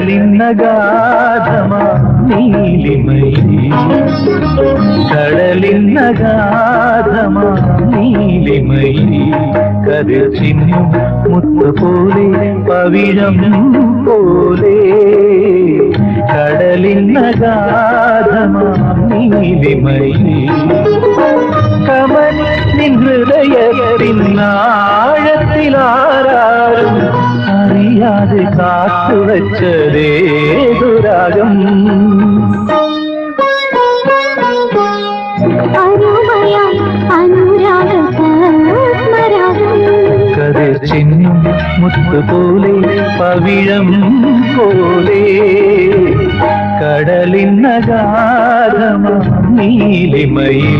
കടലിന്നഗാധമാ നീലിമയിൽ കടലിന്നഗാധമാ നീലിമയിൽ കതിർ ചിന്നും മുത്തുപോലെ പവിഴം പോലെ കടലിന്നഗാധമാ നീലിമയിൽ കമനി നിൻ ഹൃദയത്തിനാഴത്തിലാരും അറിയാതെ കാത്തുവച്ചതേതുരാഗം കതിർ ചിന്നും മുത്തുപോലെ പവിഴം പോലെ കടലിന്നഗാധമാ നീലിമയിൽ